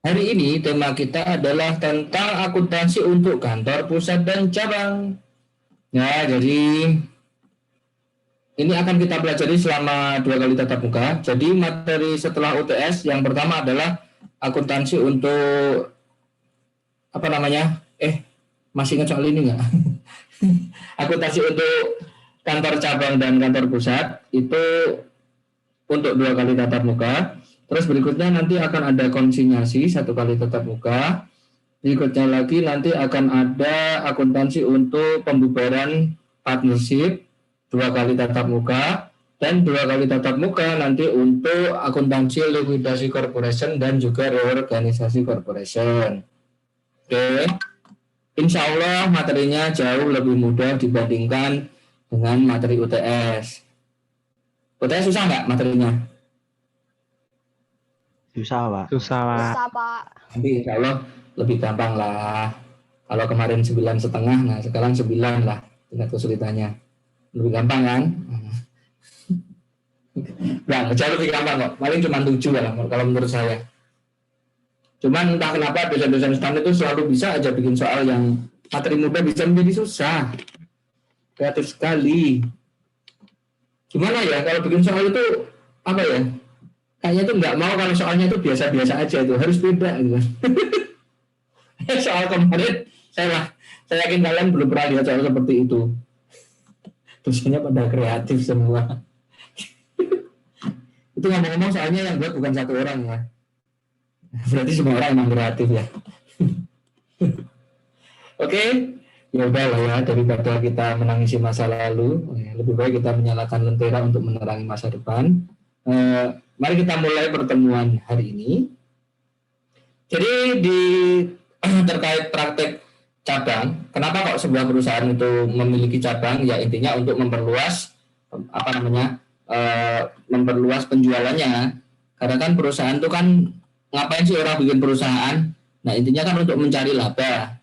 Hari ini tema kita adalah tentang akuntansi untuk kantor pusat dan cabang. Ya, jadi ini akan kita pelajari selama 2 kali tatap muka. Jadi materi setelah UTS yang pertama adalah akuntansi untuk apa namanya? Masih ingat soal ini nggak? Akuntansi untuk kantor cabang dan kantor pusat itu untuk 2 kali tatap muka. Terus berikutnya nanti akan ada konsinyasi 1 kali tatap muka. Berikutnya lagi nanti akan ada akuntansi untuk pembubaran partnership 2 kali tatap muka, dan 2 kali tatap muka nanti untuk akuntansi likuidasi corporation dan juga reorganisasi corporation. Oke, insya Allah materinya jauh lebih mudah dibandingkan dengan materi UTS. UTS susah nggak materinya? Susah, Pak. Susah, Pak. Susah, Pak. Nanti insya Allah lebih gampang lah. Kalau kemarin 9,5, nah sekarang 9 lah tingkat kesulitannya. Lebih gampang kan? Nggak, jauh lebih gampang kok. Paling cuma 7 lah kalau menurut saya. Cuman entah kenapa dosen-dosen STAN itu selalu bisa aja bikin soal yang materi mudah bisa menjadi susah. Kreatif sekali. Gimana ya kalau bikin soal itu apa ya? Kayaknya tuh nggak mau kalau soalnya itu biasa-biasa aja, itu harus beda gitu. Soal kemarin saya yakin kalian belum pernah lihat soal seperti itu. Dosennya pada kreatif semua. Itu ngomong-ngomong soalnya yang buat bukan 1 orang ya. Berarti semua orang emang kreatif ya. Oke, ya udah lah ya, daripada kita menangisi masa lalu, lebih baik kita menyalakan lentera untuk menerangi masa depan. Mari kita mulai pertemuan hari ini. Jadi terkait praktek cabang, kenapa kok sebuah perusahaan itu memiliki cabang? Ya intinya untuk memperluas memperluas penjualannya. Karena kan perusahaan itu kan ngapain sih orang bikin perusahaan? Nah intinya kan untuk mencari laba,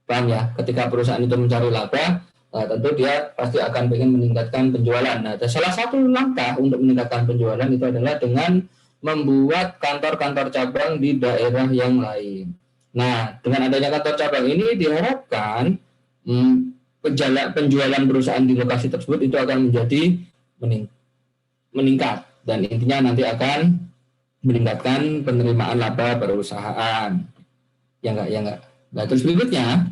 paham ya? Ketika perusahaan itu mencari laba, tentu dia pasti akan ingin meningkatkan penjualan. Nah, salah satu langkah untuk meningkatkan penjualan itu adalah dengan membuat kantor-kantor cabang di daerah yang lain. Nah, dengan adanya kantor cabang ini diharapkan penjualan perusahaan di lokasi tersebut itu akan menjadi meningkat, dan intinya nanti akan meningkatkan penerimaan laba perusahaan. Ya enggak. Nah, terus berikutnya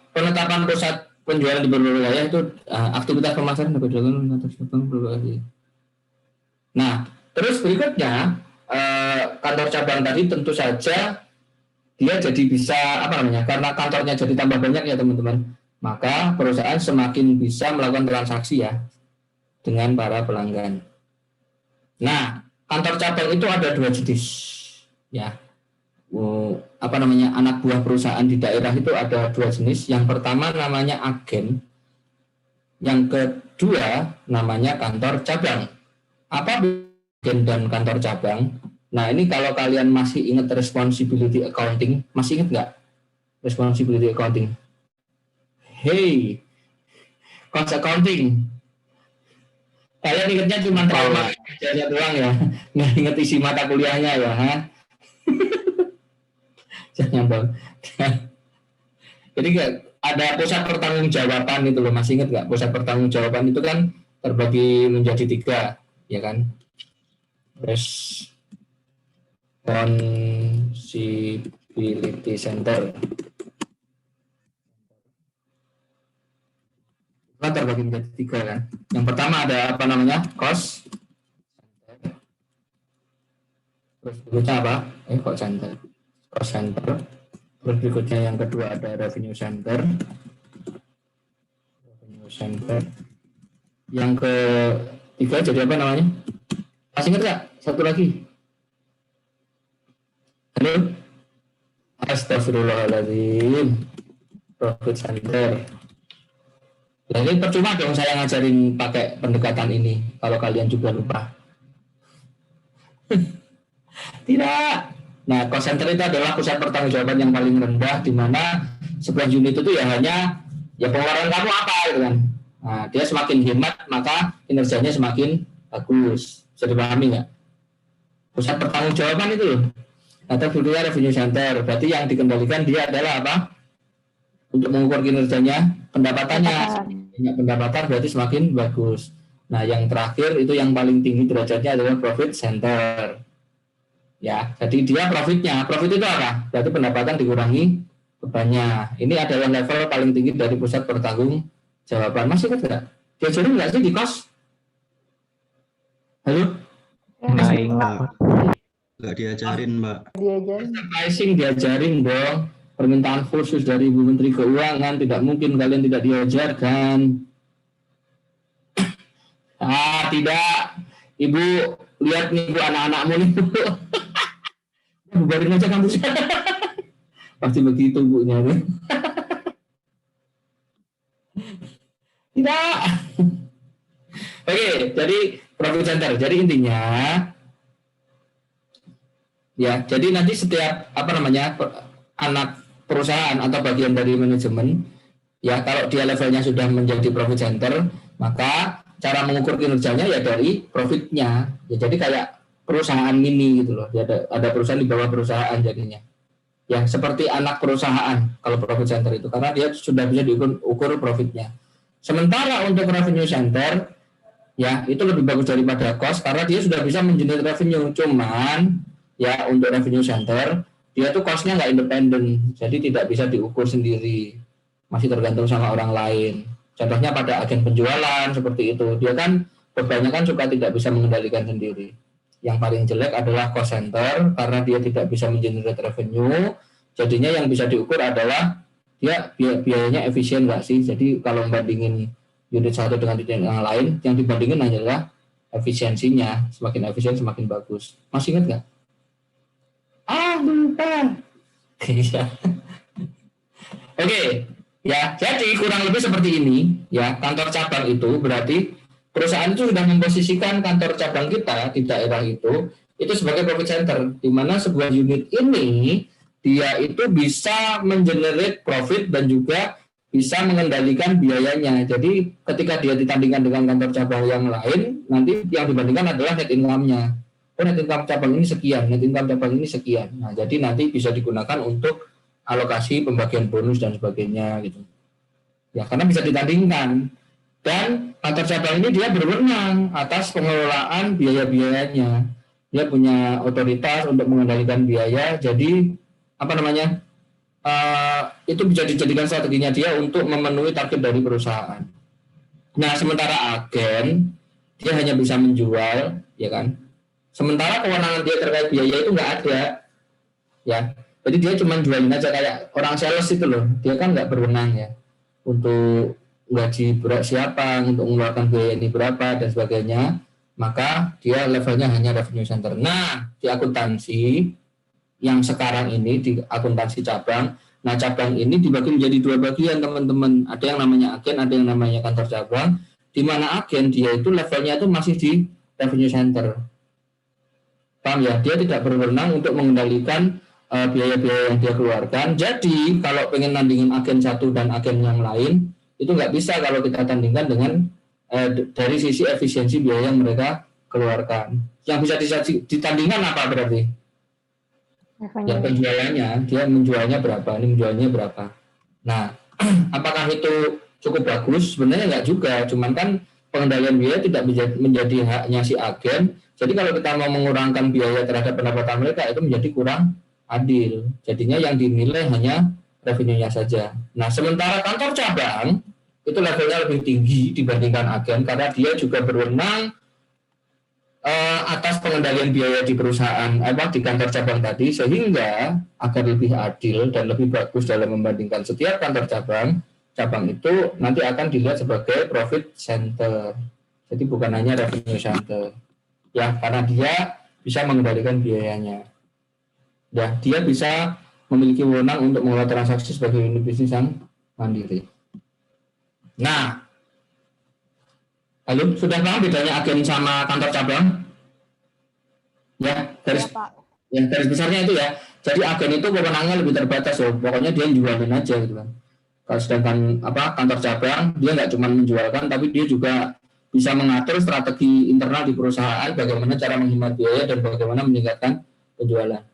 penetapan pusat penjualan di berbagai wilayah itu aktivitas pemasaran dapat dilakukan kantor cabang berbagai. Nah, terus berikutnya kantor cabang tadi tentu saja dia jadi bisa karena kantornya jadi tambah banyak ya teman-teman, maka perusahaan semakin bisa melakukan transaksi ya dengan para pelanggan. Nah, kantor cabang itu ada 2 jenis ya. Anak buah perusahaan di daerah itu ada 2 jenis. Yang pertama namanya agen, yang kedua namanya kantor cabang. Apa agen dan kantor cabang? Nah ini kalau kalian masih ingat responsibility accounting, masih ingat nggak responsibility accounting? Hey, cost accounting. Kalian ingatnya cuma trauma aja doang ya, nggak inget isi mata kuliahnya ya, nyambung. Jadi ada pusat pertanggungjawaban itu loh, masih ingat nggak? Pusat pertanggungjawaban itu kan terbagi menjadi 3, ya kan? Responsibility Center. Kan terbagi menjadi 3 kan? Yang pertama ada cost. Terus berikutnya apa? Cost center. Cost center. Terus berikutnya yang kedua ada revenue center. Yang ketiga jadi apa namanya? Masih ingat nggak? Satu lagi. Halo? Astagfirullahaladzim. Profit center. Nah, ini percuma dong saya ngajarin pakai pendekatan ini kalau kalian juga lupa. Tidak. Nah, cost center itu adalah pusat pertanggungjawaban yang paling rendah, di mana sebuah unit itu ya hanya pengeluaran kamu apa gitu kan. Nah, dia semakin hemat maka kinerjanya semakin bagus. Bisa dipahami nggak? Pusat pertanggungjawaban itu loh. Atau berikutnya revenue center. Berarti yang dikendalikan dia adalah apa? Untuk mengukur kinerjanya, pendapatannya. Banyak pendapatan berarti semakin bagus. Nah, yang terakhir itu yang paling tinggi derajatnya adalah profit center. Ya, jadi dia profitnya. Profit itu apa? Berarti pendapatan dikurangi bebannya. Ini adalah level paling tinggi dari pusat pertanggung jawaban. Masih ingat nggak? Diajarin nggak sih di kos? Halo? Nggak ingat, Pak. Nggak diajarin, Mbak. Pricing diajarin dong. Permintaan khusus dari Ibu Menteri Keuangan, tidak mungkin kalian tidak diajarkan. Tidak. Ibu, lihat nih Bu, anak-anakmu nih Bu. Bubarin aja kampusnya. Pasti begitu Bu nya. Tidak. Oke, jadi profit center. Jadi intinya ya, jadi nanti setiap anak perusahaan atau bagian dari manajemen ya, kalau dia levelnya sudah menjadi profit center, maka cara mengukur kinerjanya ya dari profitnya. Ya, jadi kayak perusahaan mini gitu loh. Dia ada perusahaan di bawah perusahaan jadinya. Ya, seperti anak perusahaan kalau profit center itu, karena dia sudah bisa diukur profitnya. Sementara untuk revenue center ya, itu lebih bagus daripada cost karena dia sudah bisa mengenerate revenue. Cuman ya, untuk revenue center dia tuh cost-nya nggak independen, jadi tidak bisa diukur sendiri, masih tergantung sama orang lain. Contohnya pada agen penjualan seperti itu, dia kan bebannya kan suka tidak bisa mengendalikan sendiri. Yang paling jelek adalah cost center karena dia tidak bisa mengenerate revenue, jadinya yang bisa diukur adalah dia biayanya efisien nggak sih. Jadi kalau membandingin unit satu dengan unit yang lain, yang dibandingin hanyalah efisiensinya. Semakin efisien semakin bagus. Masih ingat nggak? Lupa. Oke, ya. Jadi kurang lebih seperti ini. Ya, kantor cabang itu berarti perusahaan itu sudah memposisikan kantor cabang kita di daerah itu sebagai profit center, di mana sebuah unit ini dia itu bisa mengenerate profit dan juga bisa mengendalikan biayanya. Jadi ketika dia ditandingkan dengan kantor cabang yang lain, nanti yang dibandingkan adalah net income-nya. Net income cabang ini sekian, net income cabang ini sekian. Nah, jadi nanti bisa digunakan untuk alokasi pembagian bonus dan sebagainya gitu. Ya, karena bisa ditandingkan. Dan kantor cabang ini dia berwenang atas pengelolaan biaya-biayanya. Dia punya otoritas untuk mengendalikan biaya. Jadi itu bisa dijadikan strateginya dia untuk memenuhi target dari perusahaan. Nah, sementara agen dia hanya bisa menjual, ya kan? Sementara kewenangan dia terkait biaya itu nggak ada, ya. Jadi dia cuma jualin aja kayak orang sales itu loh. Dia kan nggak berwenang ya untuk gaji siapa, untuk mengeluarkan biaya ini berapa dan sebagainya. Maka dia levelnya hanya revenue center. Nah, di akuntansi yang sekarang ini di akuntansi cabang, nah cabang ini dibagi menjadi dua bagian teman-teman. Ada yang namanya agen, ada yang namanya kantor cabang. Di mana agen dia itu levelnya itu masih di revenue center. Paham ya? Dia tidak berwenang untuk mengendalikan biaya-biaya yang dia keluarkan. Jadi kalau pengen nandingin agen satu dan agen yang lain, itu nggak bisa kalau kita tandingkan dengan dari sisi efisiensi biaya yang mereka keluarkan. Yang bisa ditandingkan apa berarti? Ya, penjualannya, dia menjualnya berapa, ini menjualnya berapa. Nah, apakah itu cukup bagus? Sebenarnya nggak juga, cuman kan pengendalian biaya tidak menjadi haknya si agen. Jadi kalau kita mau mengurangkan biaya terhadap pendapatan mereka, itu menjadi kurang adil. Jadinya yang dinilai hanya revenue-nya saja. Nah, sementara kantor cabang itu levelnya lebih tinggi dibandingkan agen karena dia juga berwenang atas pengendalian biaya di perusahaan di kantor cabang tadi, sehingga agar lebih adil dan lebih bagus dalam membandingkan setiap kantor cabang itu nanti akan dilihat sebagai profit center. Jadi bukan hanya revenue center. Ya, karena dia bisa mengendalikan biayanya. Ya, dia bisa memiliki wewenang untuk mengelola transaksi sebagai unit bisnis yang mandiri. Nah, halo, sudah paham bedanya agen sama kantor cabang? Ya, garis besarnya itu ya. Jadi agen itu wewenangnya lebih terbatas loh. Pokoknya dia jualin aja gitu kan. Kalau sedangkan kantor cabang dia nggak cuma menjualkan, tapi dia juga bisa mengatur strategi internal di perusahaan, bagaimana cara menghemat biaya dan bagaimana meningkatkan penjualan.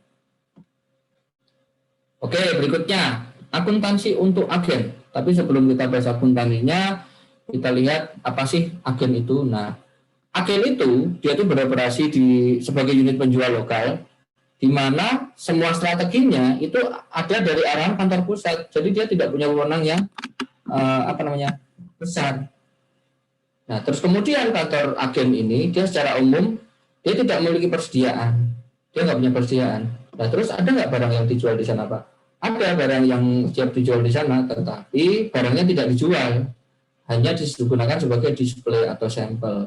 Oke, berikutnya akuntansi untuk agen. Tapi sebelum kita bahas akuntansinya, kita lihat apa sih agen itu. Nah, agen itu dia itu beroperasi sebagai unit penjual lokal, di mana semua strateginya itu ada dari arahan kantor pusat. Jadi dia tidak punya wewenang yang besar. Nah, terus kemudian kantor agen ini dia secara umum dia tidak memiliki persediaan, dia nggak punya persediaan. Nah, terus ada nggak barang yang dijual di sana, Pak? Ada barang yang siap dijual di sana, tetapi barangnya tidak dijual, hanya digunakan sebagai display atau sampel.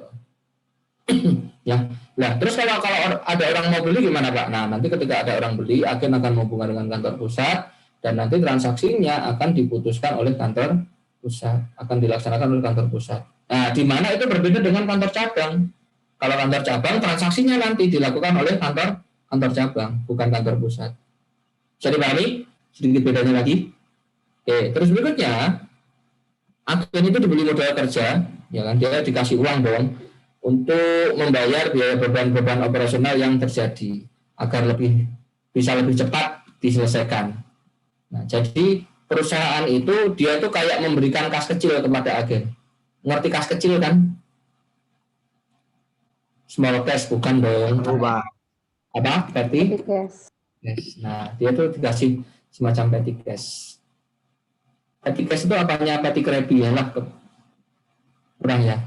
Ya, nah terus kalau ada orang mau beli gimana, Pak? Nah, nanti ketika ada orang beli, agen akan menghubungkan dengan kantor pusat dan nanti transaksinya akan diputuskan oleh kantor pusat, akan dilaksanakan oleh kantor pusat. Nah, di mana itu berbeda dengan kantor cabang. Kalau kantor cabang transaksinya nanti dilakukan oleh kantor cabang, bukan kantor pusat. Bisa dipahami? Sedikit bedanya lagi. Oke, terus berikutnya agen itu dibeli modal kerja, ya kan? Dia dikasih uang dong untuk membayar biaya beban-beban operasional yang terjadi agar bisa lebih cepat diselesaikan. Nah, jadi perusahaan itu dia tuh kayak memberikan kas kecil kepada agen. Ngerti kas kecil kan? Small cash bukan dong. Apa? Petty cash. Yes. Nah, dia tuh dikasih semacam petty cash. Petty cash itu apanya petty krabby ya lah. Kurang ya.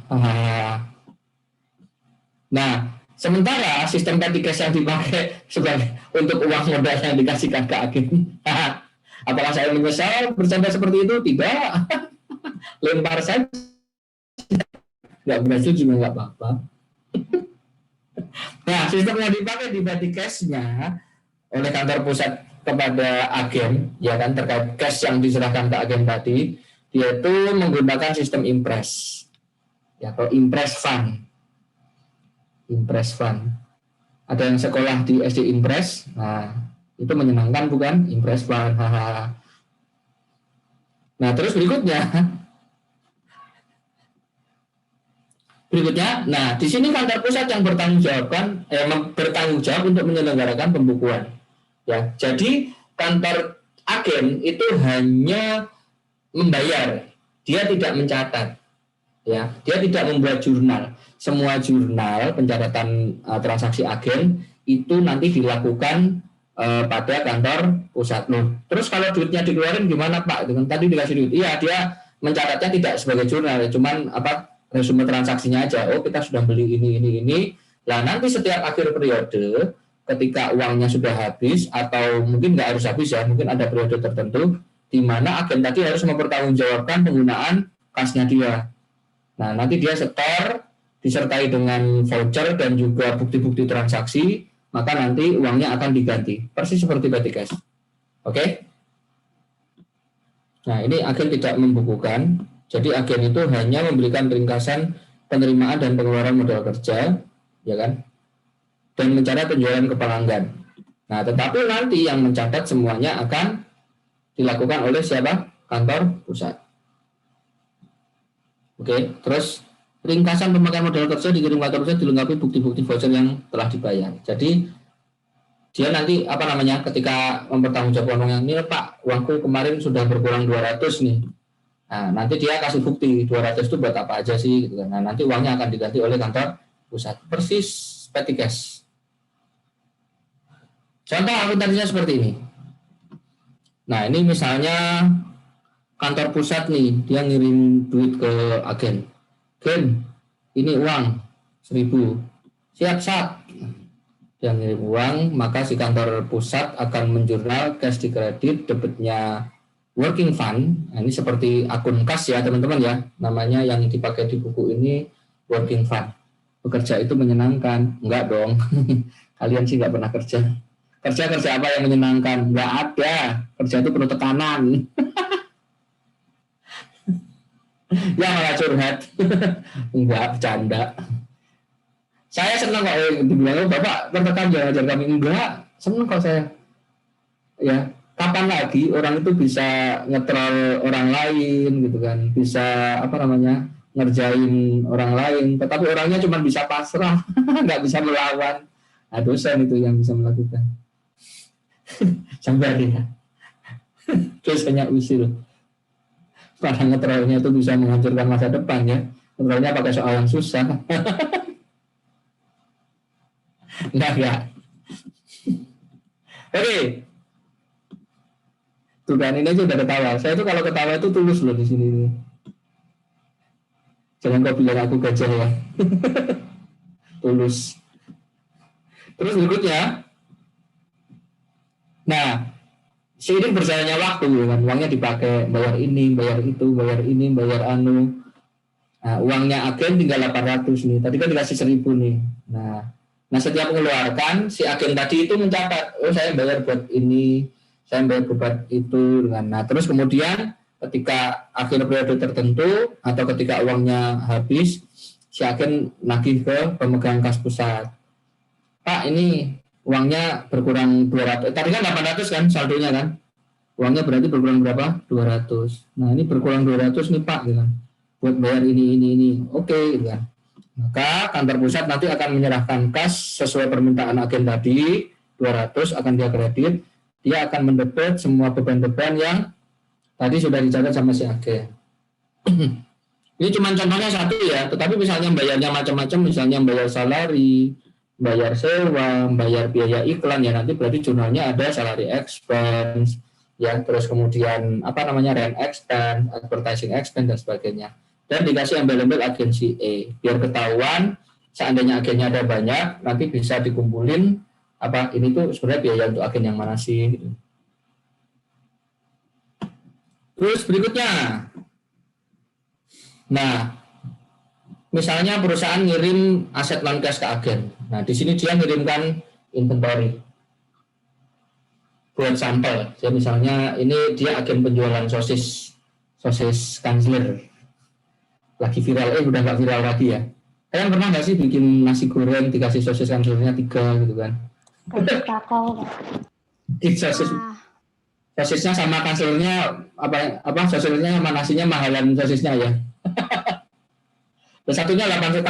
Nah, sementara sistem petty cash yang dipakai sebagai untuk uang modal yang dikasihkan ke agen. Apakah saya menyesal bercanda seperti itu? Tidak. Lempar saja. Nggak berhasil juga nggak apa-apa. Nah, sistem yang dipakai di petty cash-nya oleh kantor pusat kepada agen, ya kan, terkait cash yang diserahkan ke agen tadi, dia itu menggunakan sistem impress. Ya, atau impress fund. Impress fund. Ada yang sekolah di SD Impress, nah itu menyenangkan bukan? Impress fund. Nah, terus berikutnya, nah di sini kantor pusat yang bertanggung jawab untuk menyelenggarakan pembukuan. Ya, jadi kantor agen itu hanya membayar, dia tidak mencatat. Ya, dia tidak membuat jurnal. Semua jurnal pencatatan transaksi agen itu nanti dilakukan pada kantor pusat. Loh, terus kalau duitnya dikeluarin gimana, Pak? Dengan tadi dikasih duit. Iya, dia mencatatnya tidak sebagai jurnal, cuman resume transaksinya aja. Oh, kita sudah beli ini. Nah, nanti setiap akhir periode ketika uangnya sudah habis atau mungkin nggak harus habis ya, mungkin ada periode tertentu di mana agen tadi harus mempertanggungjawabkan penggunaan kasnya dia. Nah, nanti dia setor disertai dengan voucher dan juga bukti-bukti transaksi, maka nanti uangnya akan diganti. Persis seperti petty cash. Oke? Nah, ini agen tidak membukukan. Jadi agen itu hanya memberikan ringkasan penerimaan dan pengeluaran modal kerja, ya kan? Dan mencatat penjualan ke pelanggan. Nah, tetapi nanti yang mencatat semuanya akan dilakukan oleh siapa? Kantor pusat. Oke, terus ringkasan pemakaian modal kerja dikirim kantor pusat dilengkapi bukti-bukti voucher yang telah dibayar. Jadi dia nanti ketika mempertanggungjawabkan uangnya, ini Pak, uangku kemarin sudah berkurang 200 nih. Nah, nanti dia kasih bukti 200 itu buat apa aja sih gitu kan. Nah, nanti uangnya akan diganti oleh kantor pusat. Persis petty cash. Contoh akuntansinya seperti ini. Nah, ini misalnya kantor pusat nih, dia ngirim duit ke agen. Gen, ini uang 1.000. Siap. Dia ngirim uang, maka si kantor pusat akan menjurnal cash di kredit, debitnya working fund. Nah, ini seperti akun kas ya teman-teman ya. Namanya yang dipakai di buku ini working fund. Bekerja itu menyenangkan? Enggak dong. Kalian sih nggak pernah kerja. Kerja apa yang menyenangkan? Enggak ada. Kerja itu penuh tekanan. Ya malah curhat. Enggak, bercanda. Saya senang kok dibilang Bapak tertekan jangan ajar kami. Enggak, senang kok saya. Ya, kapan lagi orang itu bisa ngetrol orang lain gitu kan, bisa ngerjain orang lain, tetapi orangnya cuma bisa pasrah, nggak bisa melawan. Nah, dosen itu yang bisa melakukan. Sampai ya. Dosanya usil. Padahal ngetrolnya itu bisa menghancurkan masa depan ya. Ngetrolnya pakai soal yang susah. Enggak. Oke. Tuh kan ini aja udah ketawa. Saya tuh kalau ketawa itu tulus loh di sini. Jangan kau bilang aku gajah ya. Tulus. Terus berikutnya. Nah, seiring berjalannya waktu kan, uangnya dipakai bayar ini, bayar itu, bayar ini, bayar anu. Nah, uangnya agen tinggal 800 nih. Tadi kan dikasih 1000 nih. Nah setiap mengeluarkan si agen tadi itu mencatat, oh saya bayar buat ini, saya bayar buat itu. Nah terus kemudian ketika akhir periode tertentu atau ketika uangnya habis, si agen nagih ke pemegang kas pusat. Pak, ini uangnya berkurang 200. Tadi kan 800 kan saldonya kan? Uangnya berarti berkurang berapa? 200. Nah ini berkurang 200 nih Pak, gitu kan? Buat bayar ini. Oke, gitu kan? Maka kantor pusat nanti akan menyerahkan kas sesuai permintaan agen tadi, 200 akan dia kredit. Dia akan mendebet semua beban-beban yang tadi sudah dicatat sama si agen. Ini cuma contohnya satu ya, tetapi misalnya bayarnya macam-macam, misalnya bayar salari, bayar sewa, bayar biaya iklan ya, nanti berarti jurnalnya ada salary expense ya, terus kemudian rent expense, advertising expense dan sebagainya. Dan dikasih embel-embel agensi E biar ketahuan seandainya agennya ada banyak, nanti bisa dikumpulin ini tuh sebenarnya biaya untuk agen yang mana sih gitu. Terus berikutnya, nah misalnya perusahaan ngirim aset non cash ke agen. Nah, di sini dia ngirimkan inventory buat sampel. Ya, misalnya ini dia agen penjualan sosis kansler. Lagi viral, udah nggak viral lagi ya. Kalian pernah nggak sih bikin nasi goreng dikasih sosis kanslernya 3 gitu kan? Kakao. Sosisnya sama kanslernya sosisnya sama nasinya mahalan sosisnya ya. Dan satunya 8,5.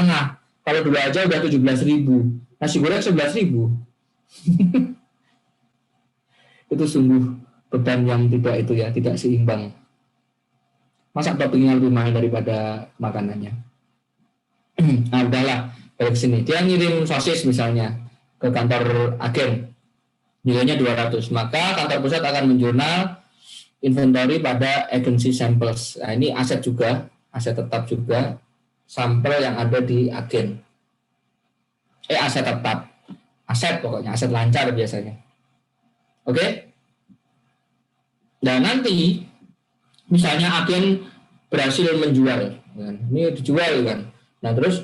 Kalau 2 aja udah 17.000. Nasi goreng 11.000. Itu sungguh beban yang tidak seimbang. Masa toppingnya lebih mahal daripada makanannya. Nah udahlah, balik sini. Dia ngirim sosis misalnya ke kantor agen. Nilainya 200. Maka kantor pusat akan menjurnal inventory pada agency samples. Nah ini aset tetap juga. Sampel yang ada di agen. Aset tetap. Aset pokoknya, aset lancar biasanya. Oke? Dan nanti misalnya agen berhasil menjual, kan? Ini dijual kan. Nah terus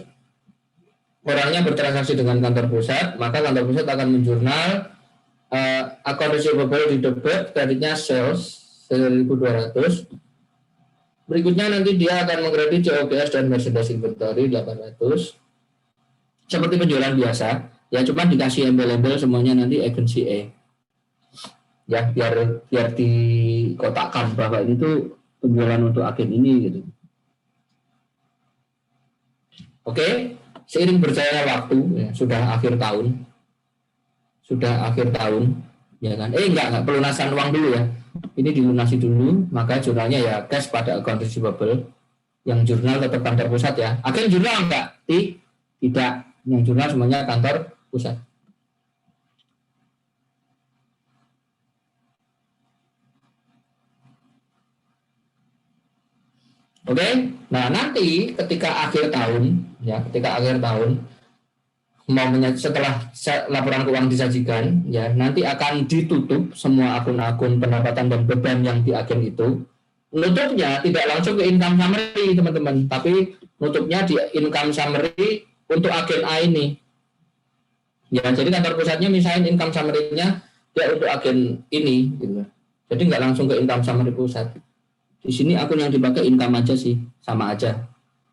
orangnya bertransaksi dengan kantor pusat, maka kantor pusat akan menjurnal account receivable di debit, kreditnya sales 1.200. Berikutnya nanti dia akan mengkredit COGS dan merchandise inventory 800. Seperti penjualan biasa, ya cuma dikasih embel-embel semuanya nanti agency E. Ya biar dikotakkan bahwa ini tuh penjualan untuk agen ini gitu. Oke, seiring berjalannya waktu ya, sudah akhir tahun ya kan. Enggak pelunasan uang dulu ya. Ini dilunasi dulu, maka jurnalnya ya cash pada account receivable. Yang jurnal tetap kantor pusat ya. Agen jurnal enggak? Tidak. Yang jurnal semuanya kantor pusat. Oke, nah nanti ketika akhir tahun, setelah laporan keuangan disajikan, ya nanti akan ditutup semua akun-akun pendapatan dan beban yang di agen itu. Nutupnya tidak langsung ke income summary teman-teman, tapi nutupnya di income summary untuk agen A ini. Ya, jadi kantor pusatnya misalnya income summary-nya dia untuk agen ini, gitu. Jadi nggak langsung ke income summary pusat. Di sini akun yang dipakai income aja sih, sama aja.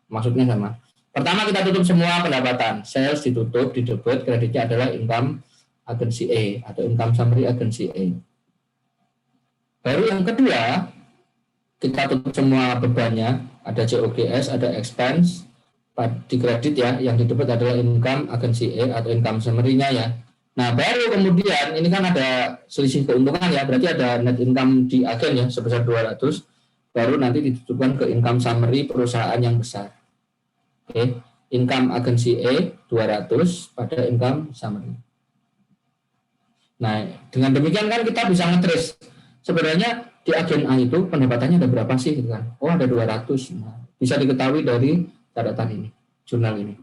Maksudnya sama. Pertama kita tutup semua pendapatan. Sales ditutup, di debit, kreditnya adalah income agency A atau income summary agency A. Baru yang kedua, kita tutup semua bebannya, ada COGS, ada expense, di kredit ya, yang di debit adalah income agency A atau income summary-nya ya. Nah, baru kemudian ini kan ada selisih keuntungan ya, berarti ada net income di agen ya sebesar 200, baru nanti ditutupkan ke income summary perusahaan yang besar. Oke, income agensi E 200 pada income summary. Nah, dengan demikian kan kita bisa ngetrace sebenarnya di agen A itu pendapatannya ada berapa sih gitu kan. Oh, ada 200. Nah, bisa diketahui dari catatan ini, jurnal ini.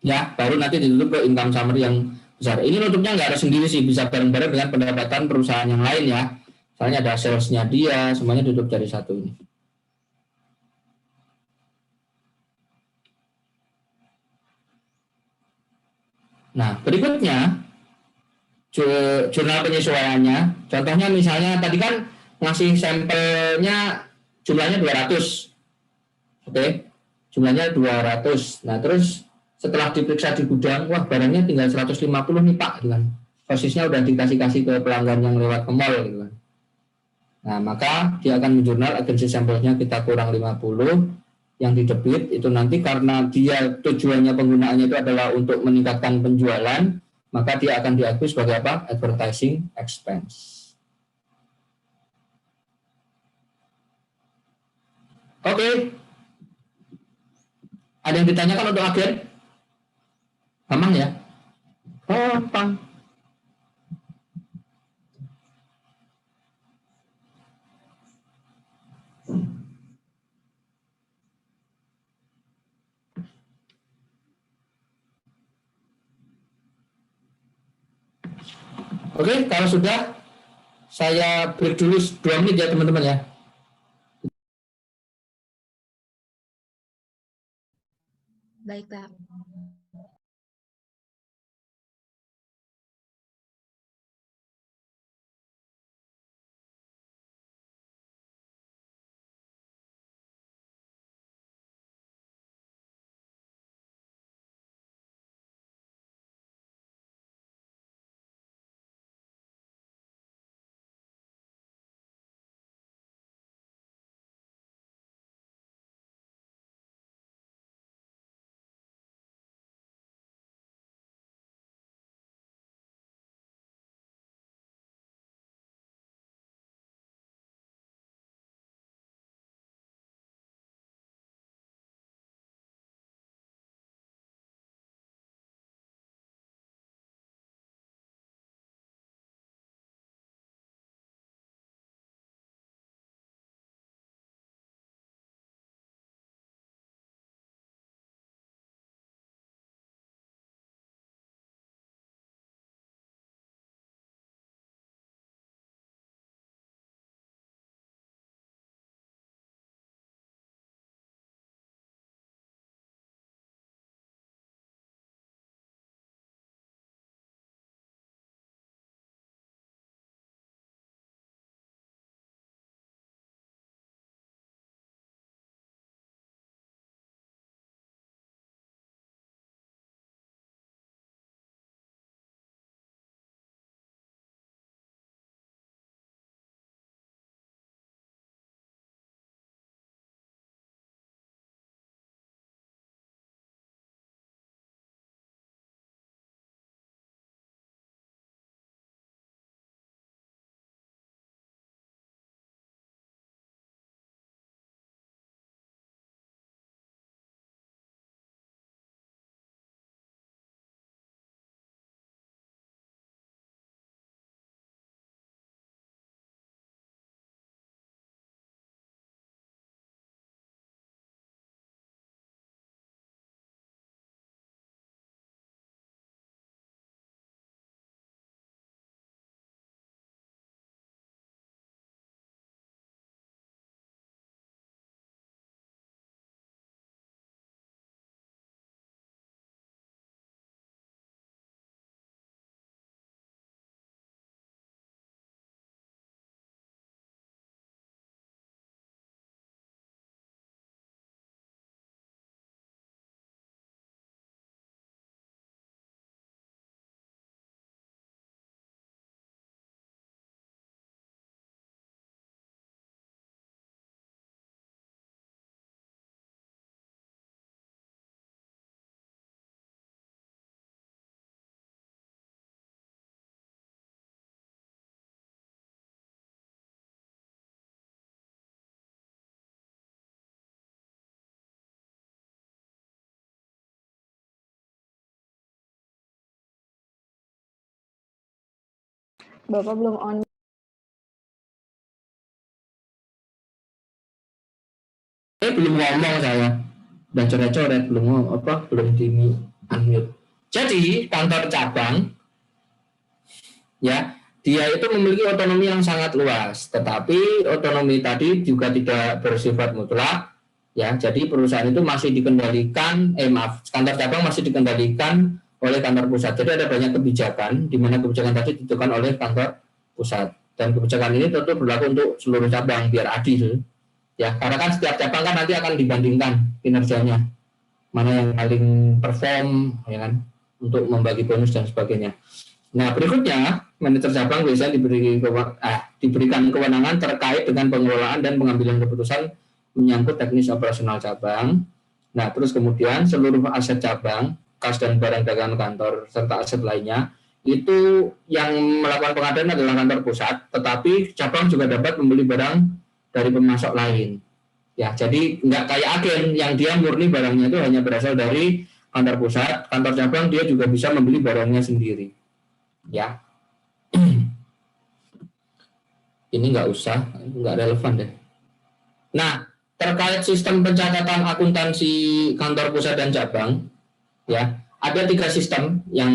Ya, baru nanti ditutup ke income summary yang besar. Ini nutupnya nggak harus sendiri sih, bisa bareng-bareng dengan pendapatan perusahaan yang lain ya. Misalnya ada salesnya dia, semuanya ditutup dari satu ini. Nah, berikutnya jurnal penyesuaiannya. Contohnya misalnya tadi kan ngasih sampelnya jumlahnya 200. Oke. Jumlahnya 200. Nah, terus setelah diperiksa di gudang, wah barangnya tinggal 150 nih Pak, gitu kan. Sosisnya udah dikasih-kasih ke pelanggan yang lewat ke mall gitu kan. Nah, maka dia akan menjurnal agensi sampelnya kita kurang 50, yang didebit itu nanti karena dia tujuannya penggunaannya itu adalah untuk meningkatkan penjualan, maka dia akan diakui sebagai apa? Advertising expense. Oke. Ada yang ditanyakan untuk agen? Gampang ya? Gampang. Oke, kalau sudah saya break dulu 2 menit ya teman-teman ya. Baik, Pak. Bapak belum on. Belum ngomong saya. Udah coret-coret, belum ngomong, belum di unmute. Jadi kantor cabang, ya, dia itu memiliki otonomi yang sangat luas, tetapi otonomi tadi juga tidak bersifat mutlak, ya. Jadi perusahaan itu masih dikendalikan, kantor cabang masih dikendalikan oleh kantor pusat. Jadi ada banyak kebijakan, di mana kebijakan tadi ditentukan oleh kantor pusat, dan kebijakan ini tentu berlaku untuk seluruh cabang biar adil, ya. Karena kan setiap cabang kan nanti akan dibandingkan kinerjanya, mana yang paling perform, ya kan, untuk membagi bonus dan sebagainya. Nah, berikutnya, manajer cabang biasanya diberikan kewenangan terkait dengan pengelolaan dan pengambilan keputusan menyangkut teknis operasional cabang. Nah, terus kemudian seluruh aset cabang, kas dan barang dagangan kantor, serta aset lainnya, itu yang melakukan pengadaan adalah kantor pusat, tetapi cabang juga dapat membeli barang dari pemasok lain. Ya, jadi nggak kayak agen yang dia murni barangnya itu hanya berasal dari kantor pusat, kantor cabang dia juga bisa membeli barangnya sendiri. Ya, ini nggak usah, nggak relevan deh. Nah, terkait sistem pencatatan akuntansi kantor pusat dan cabang, ya, ada 3 sistem yang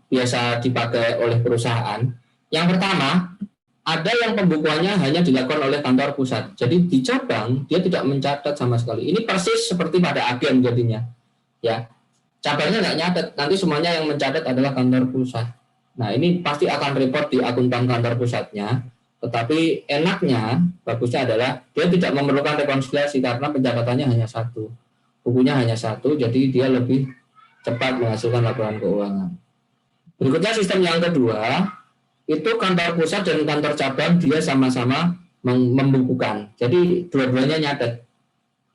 biasa dipakai oleh perusahaan. Yang pertama, ada yang pembukuannya hanya dilakukan oleh kantor pusat. Jadi di cabang dia tidak mencatat sama sekali. Ini persis seperti pada agen jadinya, ya. Cabangnya nggak nyatet, nanti semuanya yang mencatat adalah kantor pusat. Nah, ini pasti akan report di akuntan kantor pusatnya, tetapi enaknya, bagusnya adalah dia tidak memerlukan rekonsiliasi karena pencatatannya hanya 1. Bukunya hanya 1, jadi dia lebih cepat menghasilkan laporan keuangan. Berikutnya sistem yang kedua, itu kantor pusat dan kantor cabang dia sama-sama membukukan. Jadi dua-duanya nyatet.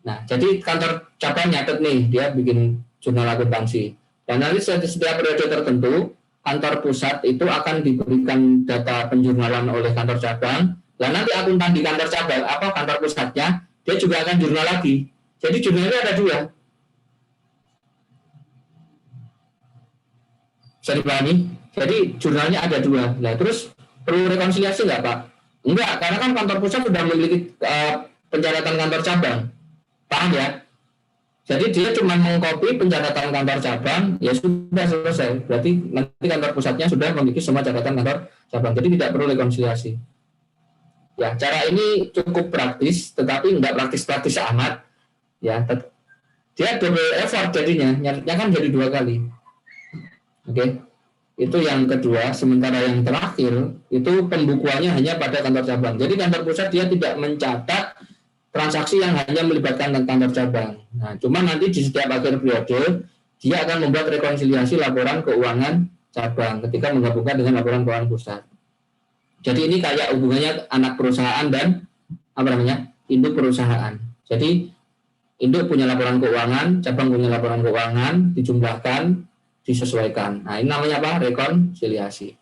Nah, jadi kantor cabang nyatet nih, dia bikin jurnal akuntansi. Dan nanti setiap periode tertentu, kantor pusat itu akan diberikan data penjurnalan oleh kantor cabang. Dan nanti akuntan di kantor cabang, kantor pusatnya, dia juga akan jurnal lagi. Jadi jurnalnya ada 2. Bisa dipahami? Jadi jurnalnya ada 2. Nah, terus perlu rekonsiliasi nggak, Pak? Enggak, karena kan kantor pusat sudah memiliki pencatatan kantor cabang. Paham ya? Jadi dia cuma mengcopy pencatatan kantor cabang, ya sudah selesai. Berarti nanti kantor pusatnya sudah memiliki semua catatan kantor cabang. Jadi tidak perlu rekonsiliasi. Ya, cara ini cukup praktis, tetapi nggak praktis-praktis amat. Ya, dia double effort jadinya, nyatanya kan jadi 2 kali. Oke, itu yang kedua. Sementara yang terakhir itu pembukuannya hanya pada kantor cabang. Jadi kantor pusat dia tidak mencatat transaksi yang hanya melibatkan kantor cabang. Nah, cuma nanti di setiap akhir periode dia akan membuat rekonsiliasi laporan keuangan cabang ketika menggabungkan dengan laporan keuangan pusat. Jadi ini kayak hubungannya anak perusahaan dan induk perusahaan. Jadi induk punya laporan keuangan, cabang punya laporan keuangan, dijumlahkan, disesuaikan. Nah, ini namanya apa? Rekonsiliasi.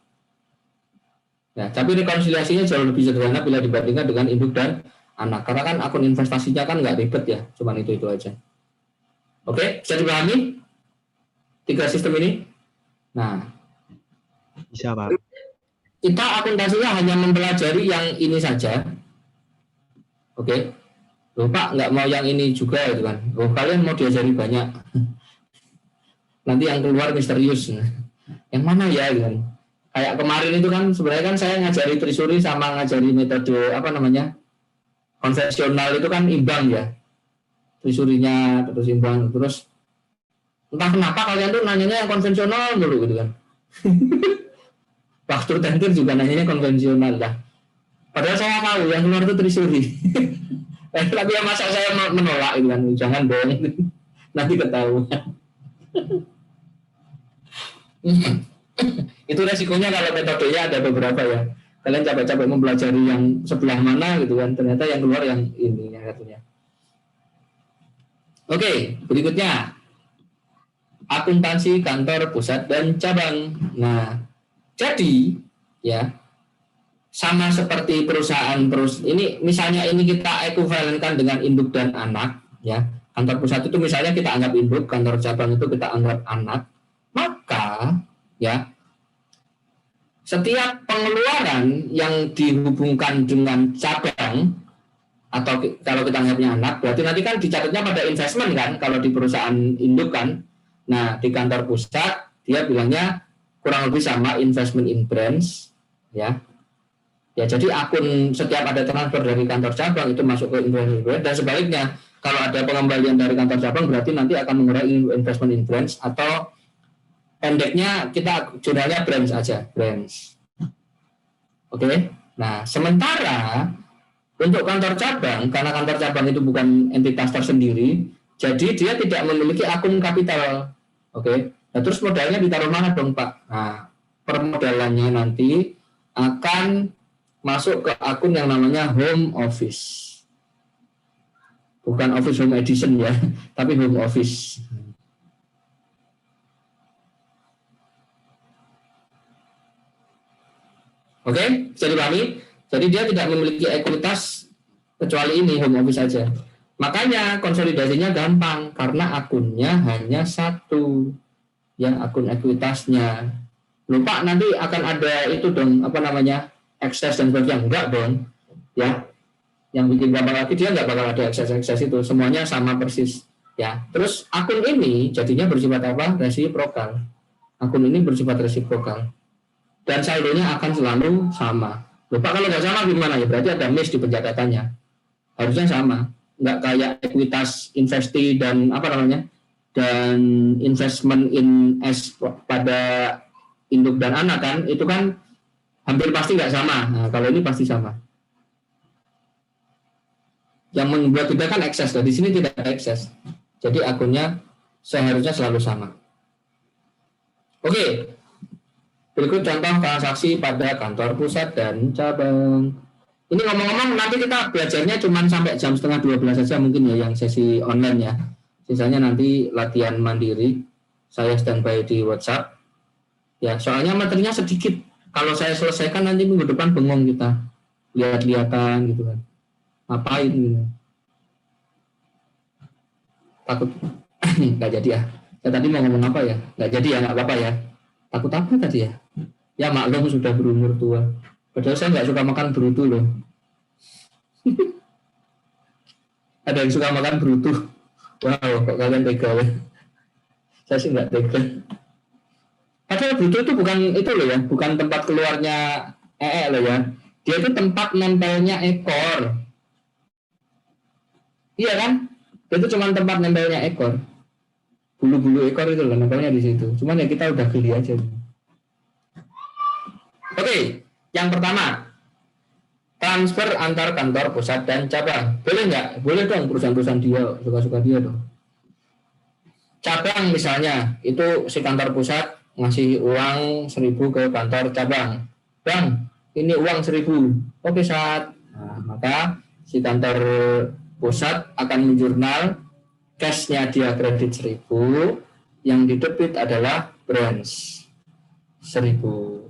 Nah, tapi rekonsiliasinya jauh lebih sederhana bila dibandingkan dengan induk dan anak. Karena kan akun investasinya kan nggak ribet ya, cuman itu aja. Oke, bisa dipahami 3 sistem ini? Nah, Bisa, Pak. kita akuntansinya hanya mempelajari yang ini saja. Oke, loh Pak nggak mau yang ini juga gitu kan? Oh, kalian mau diajari banyak. Nanti yang keluar misterius. Yang mana ya gitu kan? Kayak kemarin itu kan sebenarnya kan saya ngajari treasury sama ngajari metode konvensional itu kan imbang ya. Treasury-nya terus imbang, terus entah kenapa kalian tuh nanyanya yang konvensional dulu gitu kan. Waktu tender juga nanyanya konvensional lah. Padahal saya tahu yang keluar itu treasury. Tapi ya masa saya menolak itu kan, jangan bohong. Nanti ketahuan. Itu resikonya kalau metodenya ada beberapa ya. Kalian capek-capek mempelajari yang sebelah mana gitu kan, ternyata yang keluar yang ini yang satunya. Oke, berikutnya akuntansi kantor pusat dan cabang. Nah, jadi ya sama seperti perusahaan ini misalnya ini kita ekuivalenkan dengan induk dan anak ya. Kantor pusat itu misalnya kita anggap induk, kantor cabang itu kita anggap anak. Maka ya setiap pengeluaran yang dihubungkan dengan cabang, atau kalau kita anggapnya anak, berarti nanti kan dicatatnya pada investment kan, kalau di perusahaan induk kan. Nah, di kantor pusat dia bilangnya kurang lebih sama, investment in branch, ya. Ya, jadi akun setiap ada transfer dari kantor cabang itu masuk ke investment in branch, dan sebaliknya kalau ada pengembalian dari kantor cabang berarti nanti akan mengurangi investment in branch, atau pendeknya kita jurnalnya branch aja, branch. Oke. Nah, sementara untuk kantor cabang, karena kantor cabang itu bukan entitas tersendiri, jadi dia tidak memiliki akun kapital. Oke. Nah, terus modalnya ditaruh mana dong, Pak? Nah, permodalannya nanti akan masuk ke akun yang namanya home office. Bukan office home edition ya, tapi home office. Oke, bisa dipahami? Jadi dia tidak memiliki ekuitas kecuali ini, home office saja. Makanya konsolidasinya gampang karena akunnya hanya satu, yang akun ekuitasnya. Lupa nanti akan ada itu dong, apa namanya, ekses dan sebagainya. Enggak dong, ya. Yang bikin gampang lagi dia nggak bakal ada ekses itu, semuanya sama persis. Ya, terus akun ini jadinya bersifat apa? Resiprokal. Akun ini bersifat resiprokal. Dan saldonya akan selalu sama. Lupa kalau nggak sama gimana ya? Berarti ada miss di pencatatannya. Harusnya sama. Nggak kayak ekuitas investi dan apa namanya, dan investment in S pada induk dan anak kan, itu kan hampir pasti nggak sama. Nah, kalau ini pasti sama. Yang membuat kita kan ekses. Di sini tidak ada ekses. Jadi akunnya seharusnya selalu sama. Oke. Berikut contoh transaksi pada kantor pusat dan cabang. Ini ngomong-ngomong nanti kita belajarnya cuma sampai jam 11:30 saja mungkin ya, yang sesi online ya. Sisanya nanti latihan mandiri. Saya standby di WhatsApp. Ya, soalnya materinya sedikit. Kalau saya selesaikan nanti minggu depan bengong kita. Lihat-lihatan gitu kan. Ngapain gitu. Takut nggak jadi ya. Saya tadi mau ngomong apa ya? Nggak jadi ya, nggak apa-apa ya. Takut apa tadi ya? Ya maklum sudah berumur tua. Padahal saya nggak suka makan brutu loh. Ada yang suka makan brutu. Wow, kok kalian tega ya? Saya sih nggak tega. Padahal brutu itu bukan itu loh ya, bukan tempat keluarnya loh ya. Dia itu tempat nempelnya ekor. Iya kan? Itu cuma tempat nempelnya ekor. Bulu-bulu ekor itu loh nempelnya di situ. Cuman ya kita udah geli aja. Oke, yang pertama, transfer antar kantor pusat dan cabang. Boleh nggak? Boleh dong, perusahaan-perusahaan dia, suka-suka dia dong. Cabang misalnya, itu si kantor pusat ngasih uang 1.000 ke kantor cabang. Bang, ini uang 1.000. Oke, saat. Nah, maka si kantor pusat akan menjurnal cashnya dia kredit 1.000, yang di debit adalah branch 1.000.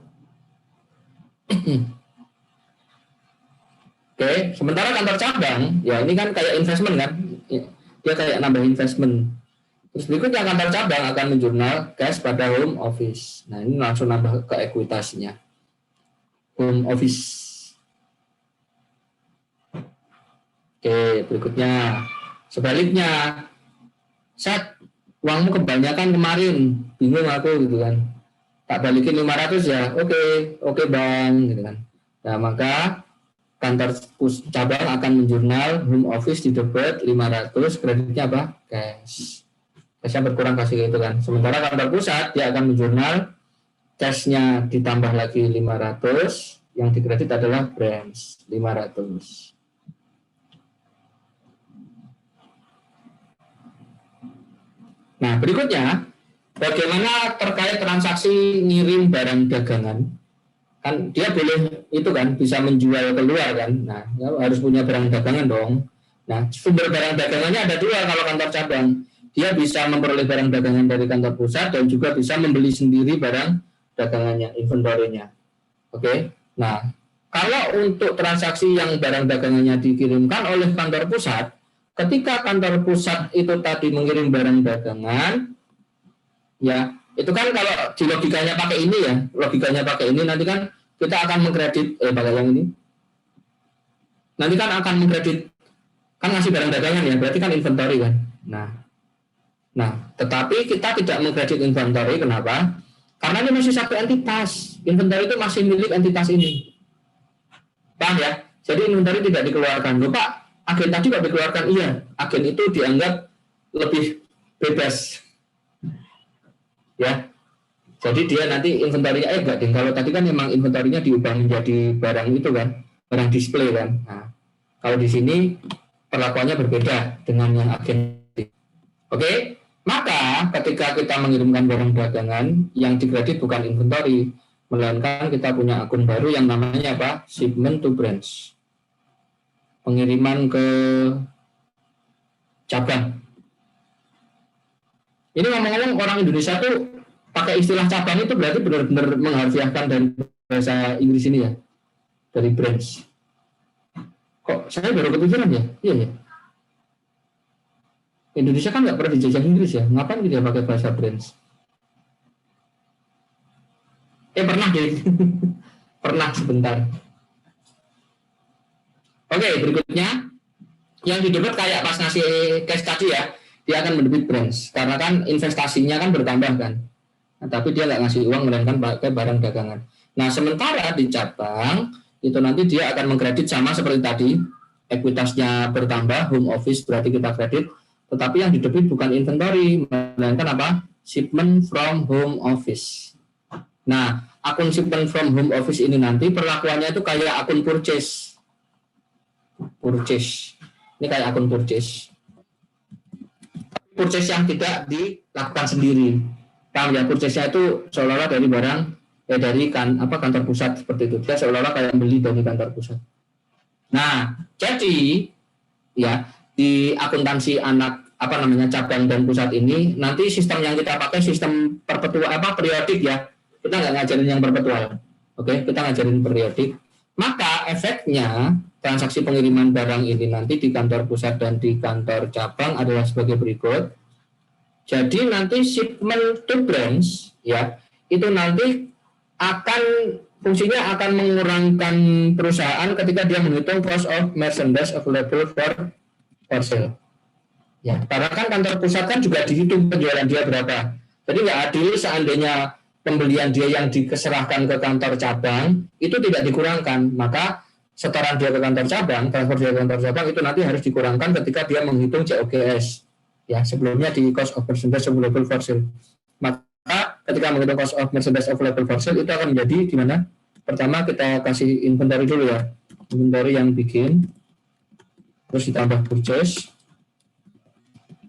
Oke, sementara kantor cabang, ya ini kan kayak investment kan, dia kayak nambah investment. Terus berikutnya kantor cabang akan menjurnal cash pada home office. Nah ini langsung nambah ke ekuitasnya. Home office. Oke, berikutnya sebaliknya. Set, uangmu kebanyakan kemarin, bingung aku gitu kan. Tak balikin 500 ya, oke bang gitu kan. Nah maka kantor cabang akan menjurnal home office di debit 500, kreditnya apa? Cash. Cashnya berkurang kasih gitu kan. Sementara kantor pusat dia akan menjurnal cashnya ditambah lagi 500, yang dikredit adalah branch 500. Nah, berikutnya, bagaimana terkait transaksi ngirim barang dagangan? Kan dia boleh itu kan, bisa menjual keluar kan. Nah, harus punya barang dagangan dong. Nah, sumber barang dagangannya ada dua kalau kantor cabang. Dia bisa memperoleh barang dagangan dari kantor pusat dan juga bisa membeli sendiri barang dagangannya, inventory-nya. Oke. Nah, kalau untuk transaksi yang barang dagangannya dikirimkan oleh kantor pusat, ketika kantor pusat itu tadi mengirim barang dagangan, ya Itu kan kalau di logikanya pakai ini ya, logikanya pakai ini nanti kan kita akan mengkredit pakai yang ini. Nanti kan akan mengkredit kan ngasih barang dagangan ya, berarti kan inventory kan. Nah, tetapi kita tidak mengkredit inventory, kenapa? Karena ini masih satu entitas. Inventory itu masih milik entitas ini. Paham ya? Jadi inventory tidak dikeluarkan. Loh Pak, agen tadi kok dikeluarkan? Iya, agen itu dianggap lebih bebas. Ya, jadi dia nanti inventory-nya enggak deh. Kalau tadi kan memang inventory-nya diubah menjadi barang itu kan, barang display kan. Nah, kalau di sini perlakuannya berbeda dengan yang agen. Oke, maka ketika kita mengirimkan barang dagangan yang dikredit bukan inventory, melainkan kita punya akun baru yang namanya apa? Shipment to branch. Pengiriman ke cabang. Ini ngomong-ngomong orang Indonesia tuh pakai istilah cabang itu berarti benar-benar mengharfiahkan dari bahasa Inggris ini ya, dari branch. Kok saya baru kepikiran ya? Iya ya. Indonesia kan nggak pernah dijajah Inggris ya, ngapain dia pakai bahasa branch? Pernah deh, pernah sebentar. Oke, berikutnya yang didebut kayak pas ngasih cash tadi ya, dia akan mendebit branch karena kan investasinya kan bertambah kan. Nah, tapi dia nggak ngasih uang melainkan pakai barang dagangan. Nah, sementara di cabang itu nanti dia akan mengkredit sama seperti tadi, ekuitasnya bertambah, home office berarti kita kredit, tetapi yang didebit bukan inventory, melainkan apa? Shipment from home office. Nah, akun shipment from home office ini nanti perlakuannya itu kayak akun purchase. Ini kayak akun purchase. Purchase yang tidak dilakukan sendiri. Paham ya, purchase-nya itu seolah-olah dari barang dari kantor pusat seperti itu. Dia seolah-olah kayak beli dari kantor pusat. Nah, jadi ya di akuntansi anak cabang dan pusat ini nanti sistem yang kita pakai sistem periodik ya. Kita nggak ngajarin yang perpetual. Oke, kita ngajarin periodik. Maka efeknya transaksi pengiriman barang ini nanti di kantor pusat dan di kantor cabang adalah sebagai berikut. Jadi nanti shipment to branch ya, itu nanti fungsinya akan mengurangkan perusahaan ketika dia menghitung cost of merchandise available for sale. Ya, karena kan kantor pusat kan juga dihitung penjualan dia berapa. Jadi nggak adil seandainya pembelian dia yang diserahkan ke kantor cabang itu tidak dikurangkan, maka setoran dia ke kantor cabang, transfer dia ke kantor cabang itu nanti harus dikurangkan ketika dia menghitung COGS. Ya, sebelumnya di cost of merchandise available for sale. Maka ketika menghitung cost of merchandise available for sale itu akan menjadi gimana? Pertama kita kasih inventory dulu ya. Inventory yang bikin, terus ditambah purchase.